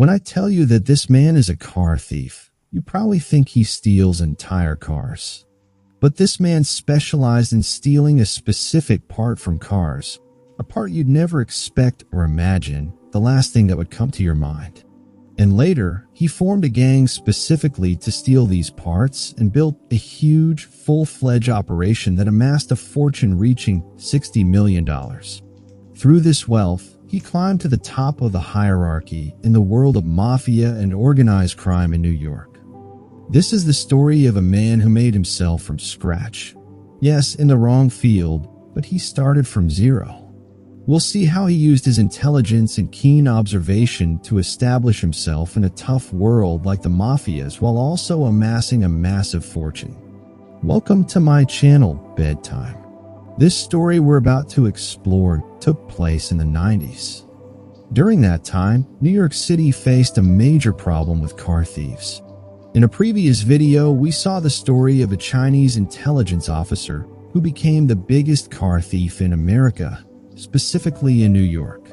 When I tell you that this man is a car thief, you probably think he steals entire cars. But this man specialized in stealing a specific part from cars, a part you'd never expect or imagine, the last thing that would come to your mind. And later, he formed a gang specifically to steal these parts and built a huge, full-fledged operation that amassed a fortune reaching $60 million. Through this wealth, he climbed to the top of the hierarchy in the world of mafia and organized crime in New York. This is the story of a man who made himself from scratch. Yes, in the wrong field, but he started from zero. We'll see how he used his intelligence and keen observation to establish himself in a tough world like the mafias while also amassing a massive fortune. Welcome to my channel, Bedtime. This story we're about to explore took place in the 90s. During that time, New York City faced a major problem with car thieves. In a previous video, we saw the story of a Chinese intelligence officer who became the biggest car thief in America, specifically in New York.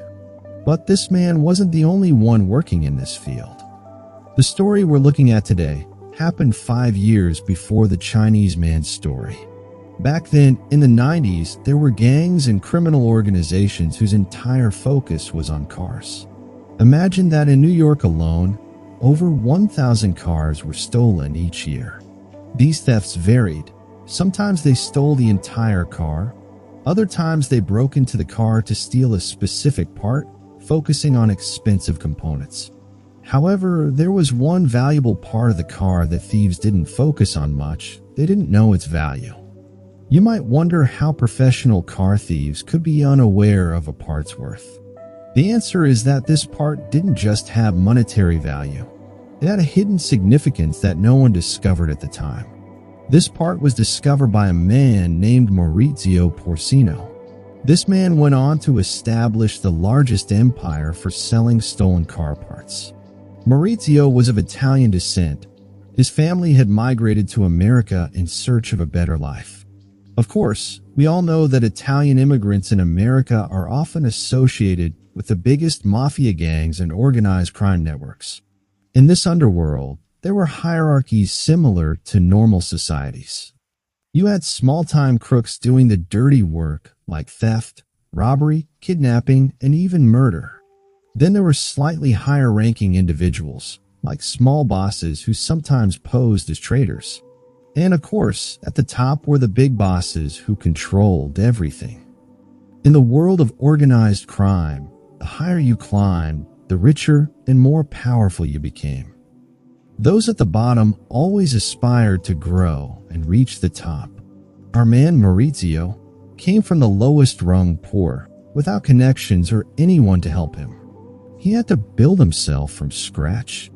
But this man wasn't the only one working in this field. The story we're looking at today happened 5 years before the Chinese man's story. Back then, in the 90s, there were gangs and criminal organizations whose entire focus was on cars. Imagine that in New York alone, over 1,000 cars were stolen each year. These thefts varied. Sometimes they stole the entire car. Other times they broke into the car to steal a specific part, focusing on expensive components. However, there was one valuable part of the car that thieves didn't focus on much. They didn't know its value. You might wonder how professional car thieves could be unaware of a part's worth. The answer is that this part didn't just have monetary value. It had a hidden significance that no one discovered at the time. This part was discovered by a man named Maurizio Porcino. This man went on to establish the largest empire for selling stolen car parts. Maurizio was of Italian descent. His family had migrated to America in search of a better life. Of course, we all know that Italian immigrants in America are often associated with the biggest mafia gangs and organized crime networks. In this underworld, there were hierarchies similar to normal societies. You had small-time crooks doing the dirty work like theft, robbery, kidnapping, and even murder. Then there were slightly higher-ranking individuals, like small bosses who sometimes posed as traitors. And of course, at the top were the big bosses who controlled everything. In the world of organized crime, the higher you climbed, the richer and more powerful you became. Those at the bottom always aspired to grow and reach the top. Our man Maurizio came from the lowest rung poor, without connections or anyone to help him. He had to build himself from scratch.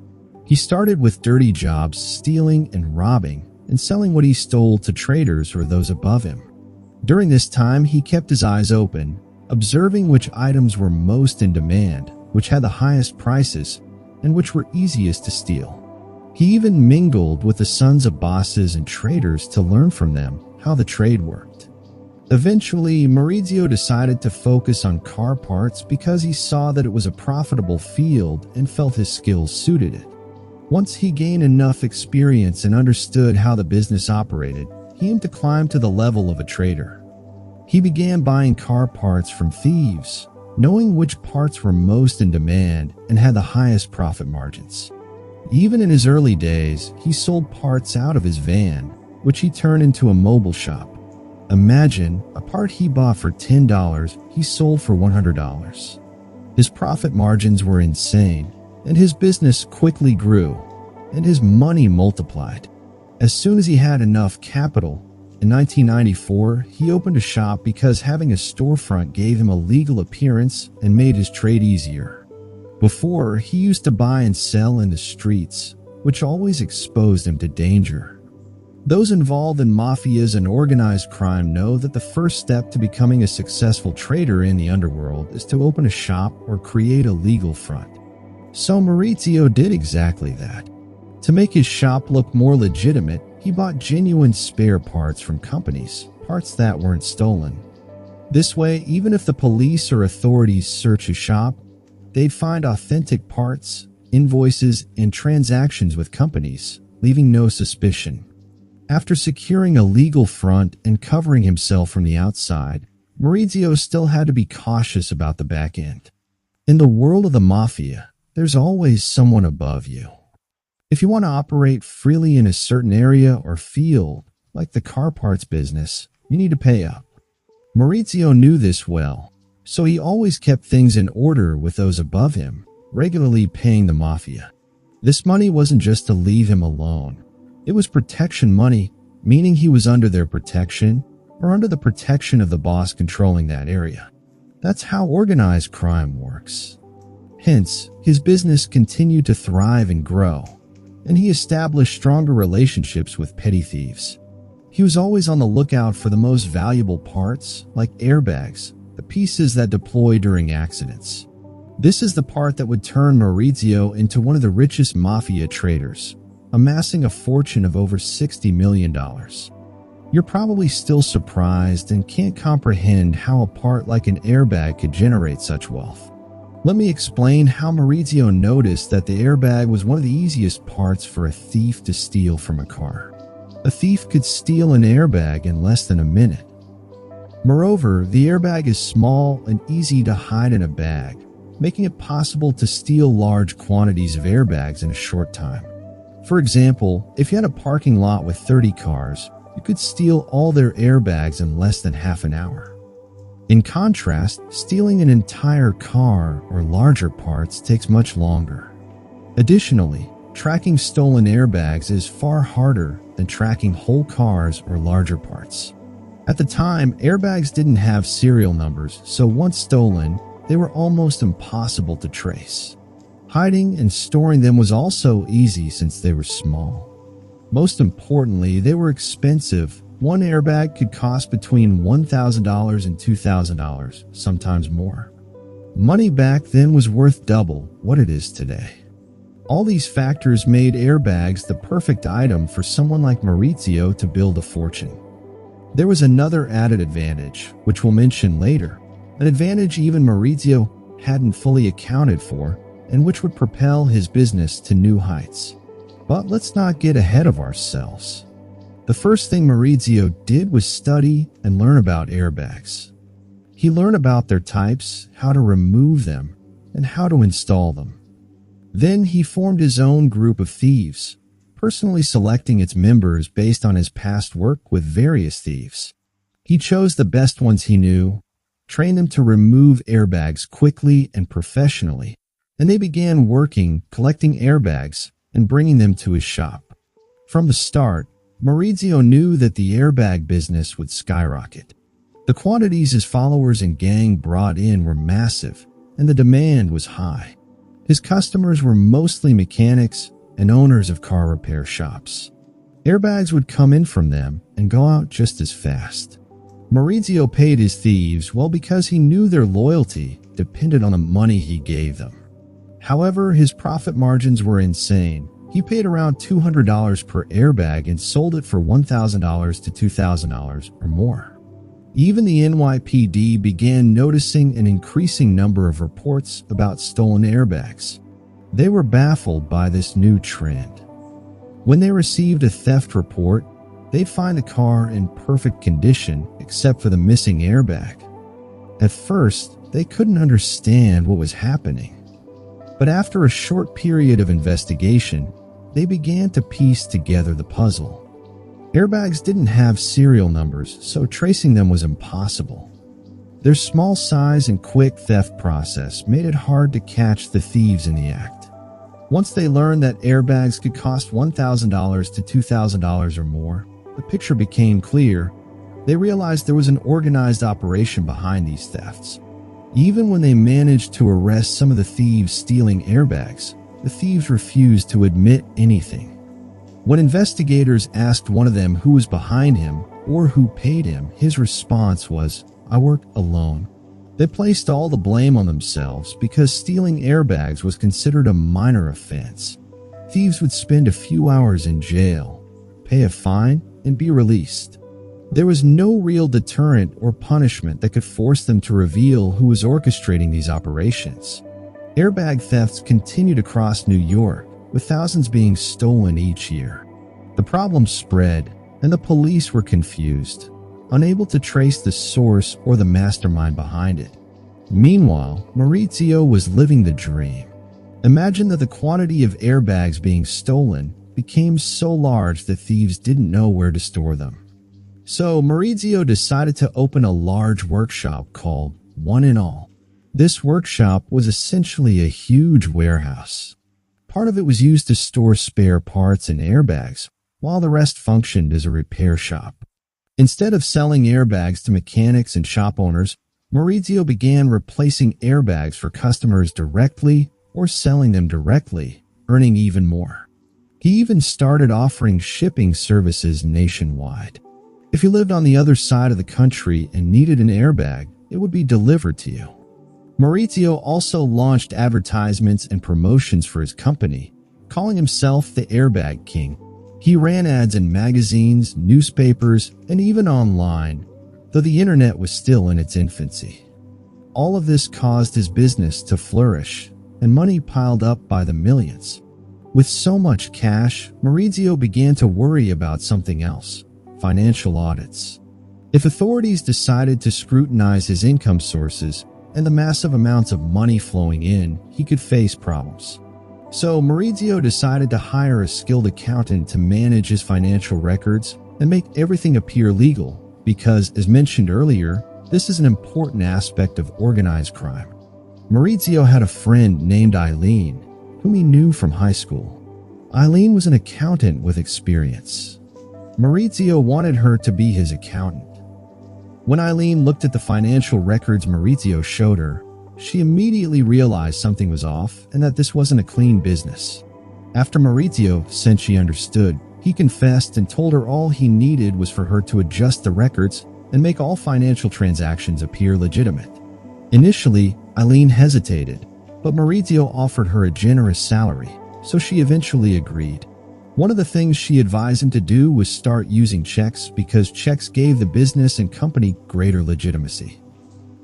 He started with dirty jobs, stealing and robbing, and selling what he stole to traders or those above him. During this time, he kept his eyes open, observing which items were most in demand, which had the highest prices, and which were easiest to steal. He even mingled with the sons of bosses and traders to learn from them how the trade worked. Eventually, Maurizio decided to focus on car parts because he saw that it was a profitable field and felt his skills suited it. Once he gained enough experience and understood how the business operated, he aimed to climb to the level of a trader. He began buying car parts from thieves, knowing which parts were most in demand and had the highest profit margins. Even in his early days, he sold parts out of his van, which he turned into a mobile shop. Imagine, a part he bought for $10, he sold for $100. His profit margins were insane, and his business quickly grew, and his money multiplied. As soon as he had enough capital, in 1994, he opened a shop because having a storefront gave him a legal appearance and made his trade easier. Before, he used to buy and sell in the streets, which always exposed him to danger. Those involved in mafias and organized crime know that the first step to becoming a successful trader in the underworld is to open a shop or create a legal front. So Maurizio did exactly that. To make his shop look more legitimate, he bought genuine spare parts from companies, parts that weren't stolen. This way, even if the police or authorities search his shop, they'd find authentic parts, invoices, and transactions with companies, leaving no suspicion. After securing a legal front and covering himself from the outside, Maurizio still had to be cautious about the back end. In the world of the mafia, there's always someone above you. If you want to operate freely in a certain area or field, like the car parts business, you need to pay up. Maurizio knew this well, so he always kept things in order with those above him, regularly paying the mafia. This money wasn't just to leave him alone. It was protection money, meaning he was under their protection or under the protection of the boss controlling that area. That's how organized crime works. Hence, his business continued to thrive and grow, and he established stronger relationships with petty thieves. He was always on the lookout for the most valuable parts, like airbags, the pieces that deploy during accidents. This is the part that would turn Maurizio into one of the richest mafia traders, amassing a fortune of over $60 million. You're probably still surprised and can't comprehend how a part like an airbag could generate such wealth. Let me explain how Maurizio noticed that the airbag was one of the easiest parts for a thief to steal from a car. A thief could steal an airbag in less than a minute. Moreover, the airbag is small and easy to hide in a bag, making it possible to steal large quantities of airbags in a short time. For example, if you had a parking lot with 30 cars, you could steal all their airbags in less than half an hour. In contrast, stealing an entire car or larger parts takes much longer. Additionally, tracking stolen airbags is far harder than tracking whole cars or larger parts. At the time, airbags didn't have serial numbers, so once stolen, they were almost impossible to trace. Hiding and storing them was also easy since they were small. Most importantly, they were expensive. One airbag could cost between $1,000 and $2,000, sometimes more. Money back then was worth double what it is today. All these factors made airbags the perfect item for someone like Maurizio to build a fortune. There was another added advantage, which we'll mention later, an advantage even Maurizio hadn't fully accounted for, and which would propel his business to new heights. But let's not get ahead of ourselves. The first thing Maurizio did was study and learn about airbags. He learned about their types, how to remove them, and how to install them. Then he formed his own group of thieves, personally selecting its members based on his past work with various thieves. He chose the best ones he knew, trained them to remove airbags quickly and professionally, and they began working, collecting airbags, and bringing them to his shop. From the start, Maurizio knew that the airbag business would skyrocket. The quantities his followers and gang brought in were massive, and the demand was high. His customers were mostly mechanics and owners of car repair shops. Airbags would come in from them and go out just as fast. Maurizio paid his thieves well because he knew their loyalty depended on the money he gave them. However, his profit margins were insane. He paid around $200 per airbag and sold it for $1,000 to $2,000 or more. Even the NYPD began noticing an increasing number of reports about stolen airbags. They were baffled by this new trend. When they received a theft report, they'd find the car in perfect condition except for the missing airbag. At first, they couldn't understand what was happening. But after a short period of investigation, they began to piece together the puzzle. Airbags didn't have serial numbers, so tracing them was impossible. Their small size and quick theft process made it hard to catch the thieves in the act. Once they learned that airbags could cost $1,000 to $2,000 or more, the picture became clear. They realized there was an organized operation behind these thefts. Even when they managed to arrest some of the thieves stealing airbags, the thieves refused to admit anything. When investigators asked one of them who was behind him or who paid him, his response was, "I work alone." They placed all the blame on themselves because stealing airbags was considered a minor offense. Thieves would spend a few hours in jail, pay a fine, and be released. There was no real deterrent or punishment that could force them to reveal who was orchestrating these operations. Airbag thefts continued across New York, with thousands being stolen each year. The problem spread, and the police were confused, unable to trace the source or the mastermind behind it. Meanwhile, Maurizio was living the dream. Imagine that the quantity of airbags being stolen became so large that thieves didn't know where to store them. So Maurizio decided to open a large workshop called One and All. This workshop was essentially a huge warehouse. Part of it was used to store spare parts and airbags, while the rest functioned as a repair shop. Instead of selling airbags to mechanics and shop owners, Maurizio began replacing airbags for customers directly or selling them directly, earning even more. He even started offering shipping services nationwide. If you lived on the other side of the country and needed an airbag, it would be delivered to you. Maurizio also launched advertisements and promotions for his company, calling himself the Airbag King. He ran ads in magazines, newspapers, and even online, though the internet was still in its infancy. All of this caused his business to flourish, and money piled up by the millions. With so much cash, Maurizio began to worry about something else: financial audits. If authorities decided to scrutinize his income sources and the massive amounts of money flowing in, he could face problems. So Maurizio decided to hire a skilled accountant to manage his financial records and make everything appear legal, because, as mentioned earlier, this is an important aspect of organized crime. Maurizio had a friend named Eileen, whom he knew from high school. Eileen was an accountant with experience. Maurizio wanted her to be his accountant. When Eileen looked at the financial records Maurizio showed her, she immediately realized something was off and that this wasn't a clean business. After Maurizio said she understood, he confessed and told her all he needed was for her to adjust the records and make all financial transactions appear legitimate. Initially, Eileen hesitated, but Maurizio offered her a generous salary, so she eventually agreed. One of the things she advised him to do was start using checks, because checks gave the business and company greater legitimacy.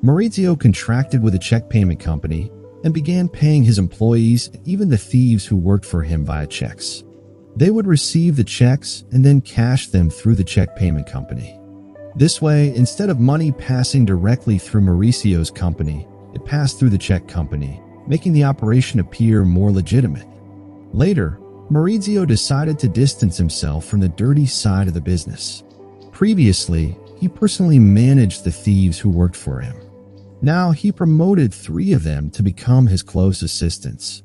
Maurizio contracted with a check payment company and began paying his employees and even the thieves who worked for him via checks. They would receive the checks and then cash them through the check payment company. This way, instead of money passing directly through Maurizio's company, it passed through the check company, making the operation appear more legitimate. Later, Maurizio decided to distance himself from the dirty side of the business. Previously, he personally managed the thieves who worked for him. Now he promoted 3 of them to become his close assistants.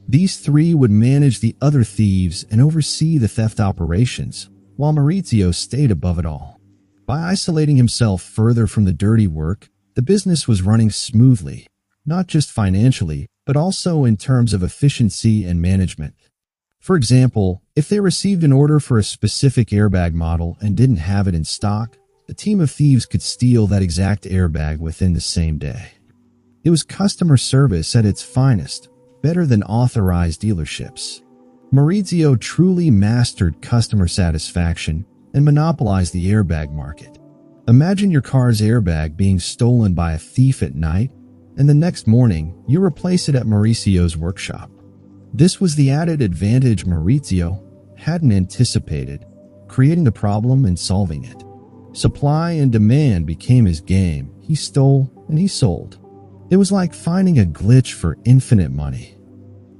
These 3 would manage the other thieves and oversee the theft operations, while Maurizio stayed above it all. By isolating himself further from the dirty work, the business was running smoothly, not just financially, but also in terms of efficiency and management. For example, if they received an order for a specific airbag model and didn't have it in stock, the team of thieves could steal that exact airbag within the same day. It was customer service at its finest, better than authorized dealerships. Maurizio truly mastered customer satisfaction and monopolized the airbag market. Imagine your car's airbag being stolen by a thief at night, and the next morning, you replace it at Maurizio's workshop. This was the added advantage Maurizio hadn't anticipated, creating the problem and solving it. Supply and demand became his game. He stole and he sold. It was like finding a glitch for infinite money.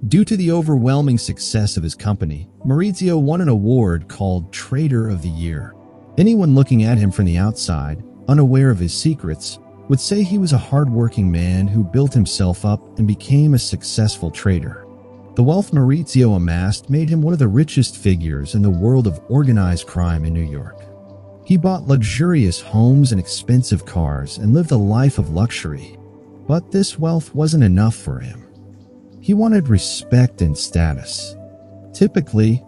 Due to the overwhelming success of his company, Maurizio won an award called Trader of the Year. Anyone looking at him from the outside, unaware of his secrets, would say he was a hardworking man who built himself up and became a successful trader. The wealth Maurizio amassed made him one of the richest figures in the world of organized crime in New York. He bought luxurious homes and expensive cars and lived a life of luxury. But this wealth wasn't enough for him. He wanted respect and status. Typically,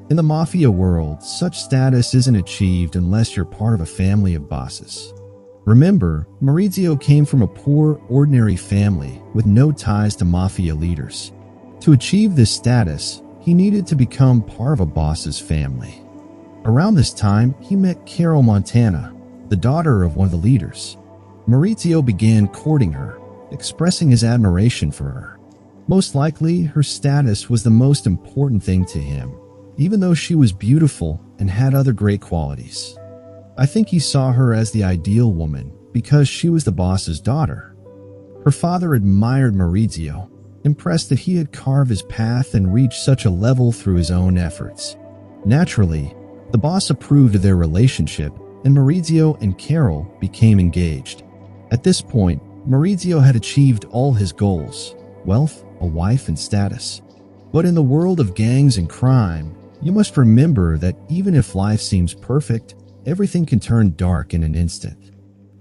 in the mafia world, such status isn't achieved unless you're part of a family of bosses. Remember, Maurizio came from a poor, ordinary family with no ties to mafia leaders. To achieve this status, he needed to become part of a boss's family. Around this time, he met Carol Montana, the daughter of one of the leaders. Maurizio began courting her, expressing his admiration for her. Most likely, her status was the most important thing to him, even though she was beautiful and had other great qualities. I think he saw her as the ideal woman because she was the boss's daughter. Her father admired Maurizio, impressed that he had carved his path and reached such a level through his own efforts. Naturally, the boss approved of their relationship, and Maurizio and Carol became engaged. At this point, Maurizio had achieved all his goals: wealth, a wife, and status. But in the world of gangs and crime, you must remember that even if life seems perfect, everything can turn dark in an instant.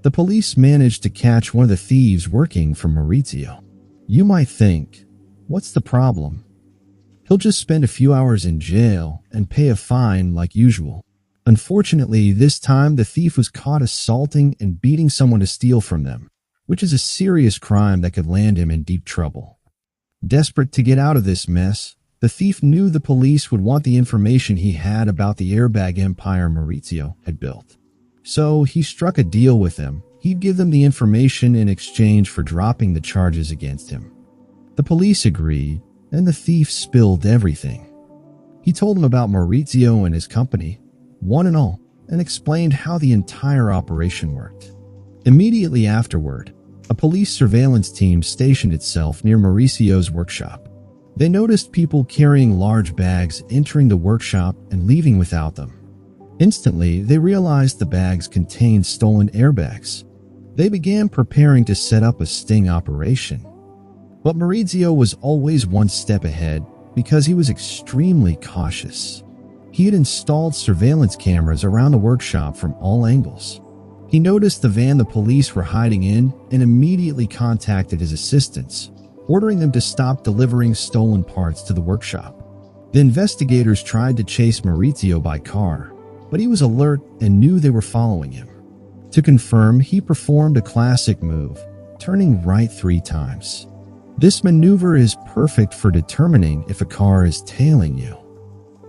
The police managed to catch one of the thieves working for Maurizio. You might think, what's the problem? He'll just spend a few hours in jail and pay a fine like usual. Unfortunately, this time the thief was caught assaulting and beating someone to steal from them, which is a serious crime that could land him in deep trouble. Desperate to get out of this mess, the thief knew the police would want the information he had about the airbag empire Maurizio had built. So he struck a deal with them. He'd give them the information in exchange for dropping the charges against him. The police agreed, and the thief spilled everything. He told them about Maurizio and his company, one and all, and explained how the entire operation worked. Immediately afterward, a police surveillance team stationed itself near Maurizio's workshop. They noticed people carrying large bags entering the workshop and leaving without them. Instantly, they realized the bags contained stolen airbags. They began preparing to set up a sting operation. But Maurizio was always one step ahead because he was extremely cautious. He had installed surveillance cameras around the workshop from all angles. He noticed the van the police were hiding in and immediately contacted his assistants, ordering them to stop delivering stolen parts to the workshop. The investigators tried to chase Maurizio by car, but he was alert and knew they were following him. To confirm, he performed a classic move, turning right 3 times. This maneuver is perfect for determining if a car is tailing you.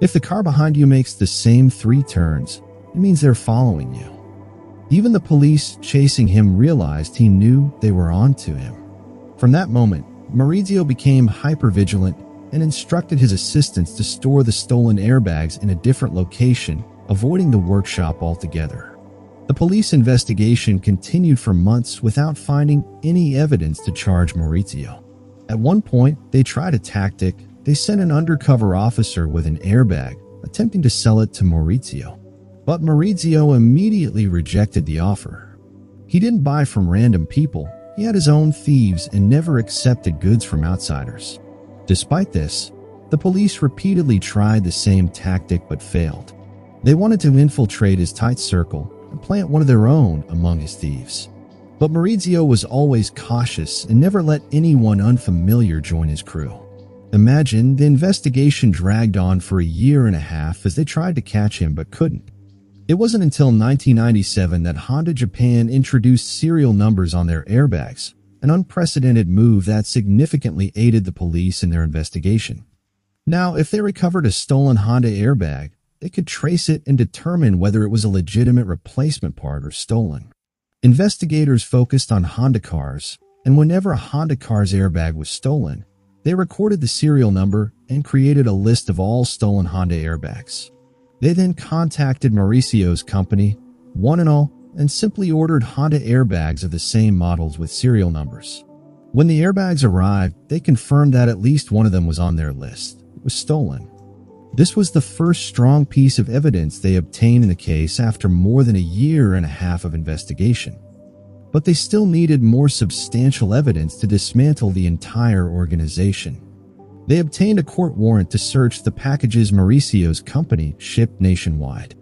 If the car behind you makes the same 3 turns, it means they're following you. Even the police chasing him realized he knew they were onto him. From that moment, Maurizio became hypervigilant and instructed his assistants to store the stolen airbags in a different location, avoiding the workshop altogether. The police investigation continued for months without finding any evidence to charge Maurizio. At one point, they tried a tactic. They sent an undercover officer with an airbag, attempting to sell it to Maurizio. But Maurizio immediately rejected the offer. He didn't buy from random people. He had his own thieves and never accepted goods from outsiders. Despite this, the police repeatedly tried the same tactic but failed. They wanted to infiltrate his tight circle and plant one of their own among his thieves. But Maurizio was always cautious and never let anyone unfamiliar join his crew. Imagine the investigation dragged on for a year and a half as they tried to catch him but couldn't. It wasn't until 1997 that Honda Japan introduced serial numbers on their airbags, an unprecedented move that significantly aided the police in their investigation. Now, if they recovered a stolen Honda airbag, they could trace it and determine whether it was a legitimate replacement part or stolen. Investigators focused on Honda cars, and whenever a Honda car's airbag was stolen, they recorded the serial number and created a list of all stolen Honda airbags. They then contacted Maurizio's company, one and all, and simply ordered Honda airbags of the same models with serial numbers. When the airbags arrived, they confirmed that at least one of them was on their list. It was stolen. This was the first strong piece of evidence they obtained in the case after more than a year and a half of investigation. But they still needed more substantial evidence to dismantle the entire organization. They obtained a court warrant to search the packages Maurizio's company shipped nationwide.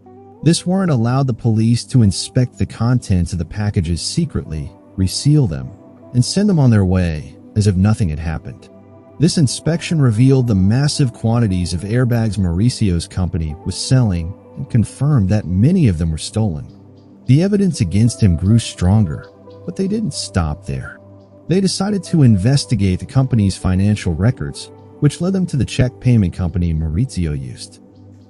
This warrant allowed the police to inspect the contents of the packages secretly, reseal them, and send them on their way as if nothing had happened. This inspection revealed the massive quantities of airbags Maurizio's company was selling and confirmed that many of them were stolen. The evidence against him grew stronger, but they didn't stop there. They decided to investigate the company's financial records, which led them to the check payment company Maurizio used.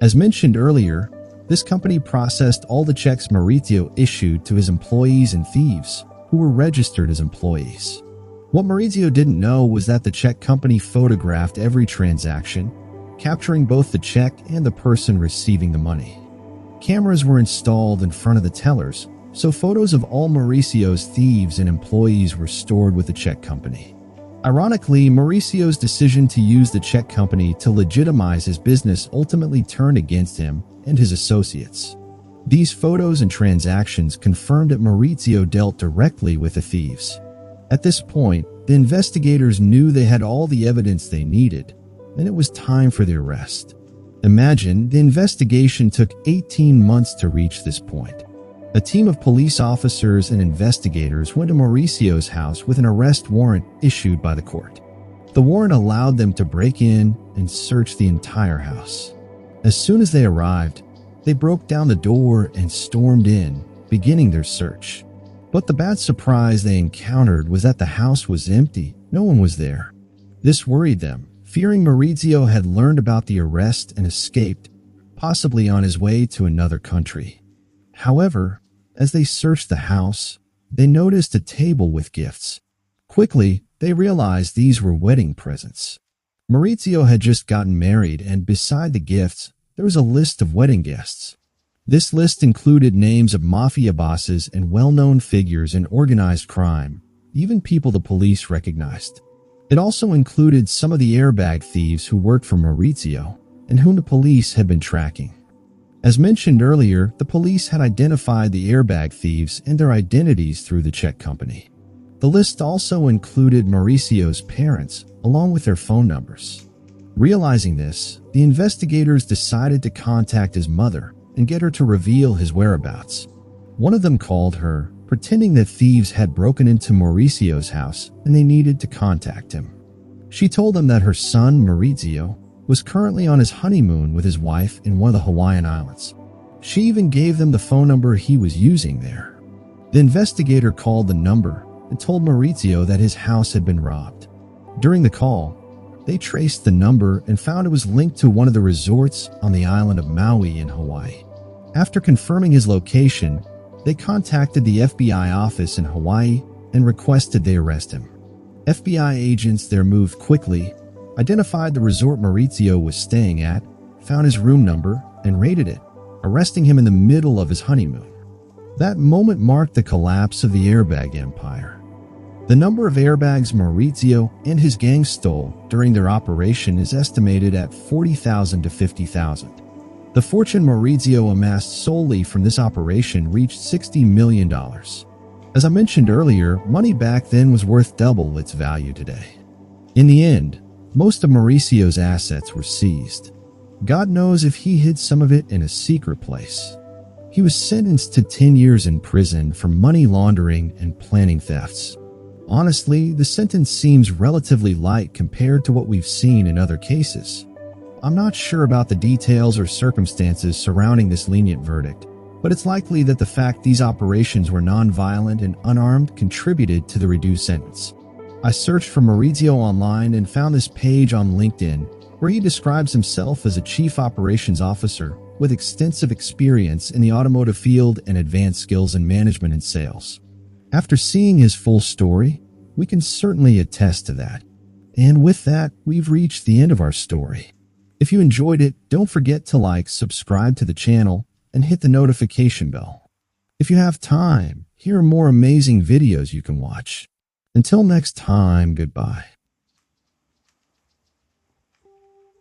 As mentioned earlier, this company processed all the checks Maurizio issued to his employees and thieves, who were registered as employees. What Maurizio didn't know was that the check company photographed every transaction, capturing both the check and the person receiving the money. Cameras were installed in front of the tellers, so photos of all Mauricio's thieves and employees were stored with the check company. Ironically, Mauricio's decision to use the check company to legitimize his business ultimately turned against him and his associates. These photos and transactions confirmed that Maurizio dealt directly with the thieves. At this point, the investigators knew they had all the evidence they needed, and it was time for the arrest. Imagine, the investigation took 18 months to reach this point. A team of police officers and investigators went to Mauricio's house with an arrest warrant issued by the court. The warrant allowed them to break in and search the entire house. As soon as they arrived, they broke down the door and stormed in, beginning their search. But the bad surprise they encountered was that the house was empty. No one was there. This worried them, fearing Maurizio had learned about the arrest and escaped, possibly on his way to another country. However, as they searched the house, they noticed a table with gifts. Quickly, they realized these were wedding presents. Maurizio had just gotten married, and beside the gifts, there was a list of wedding guests. This list included names of mafia bosses and well-known figures in organized crime, even people the police recognized. It also included some of the airbag thieves who worked for Maurizio and whom the police had been tracking. As mentioned earlier, the police had identified the airbag thieves and their identities through the check company. The list also included Mauricio's parents, along with their phone numbers. Realizing this, the investigators decided to contact his mother and get her to reveal his whereabouts. One of them called her, pretending that thieves had broken into Mauricio's house and they needed to contact him. She told them that her son, Maurizio, was currently on his honeymoon with his wife in one of the Hawaiian Islands. She even gave them the phone number he was using there. The investigator called the number and told Maurizio that his house had been robbed. During the call, they traced the number and found it was linked to one of the resorts on the island of Maui in Hawaii. After confirming his location, they contacted the FBI office in Hawaii and requested they arrest him. FBI agents there moved quickly, identified the resort Maurizio was staying at, found his room number, and raided it, arresting him in the middle of his honeymoon. That moment marked the collapse of the airbag empire. The number of airbags Maurizio and his gang stole during their operation is estimated at 40,000 to 50,000. The fortune Maurizio amassed solely from this operation reached $60 million. As I mentioned earlier, money back then was worth double its value today. In the end, most of Mauricio's assets were seized. God knows if he hid some of it in a secret place. He was sentenced to 10 years in prison for money laundering and planning thefts. Honestly, the sentence seems relatively light compared to what we've seen in other cases. I'm not sure about the details or circumstances surrounding this lenient verdict, but it's likely that the fact these operations were non-violent and unarmed contributed to the reduced sentence. I searched for Maurizio online and found this page on LinkedIn where he describes himself as a chief operations officer with extensive experience in the automotive field and advanced skills in management and sales. After seeing his full story, we can certainly attest to that. And with that, we've reached the end of our story. If you enjoyed it, don't forget to like, subscribe to the channel, and hit the notification bell. If you have time, here are more amazing videos you can watch. Until next time, goodbye.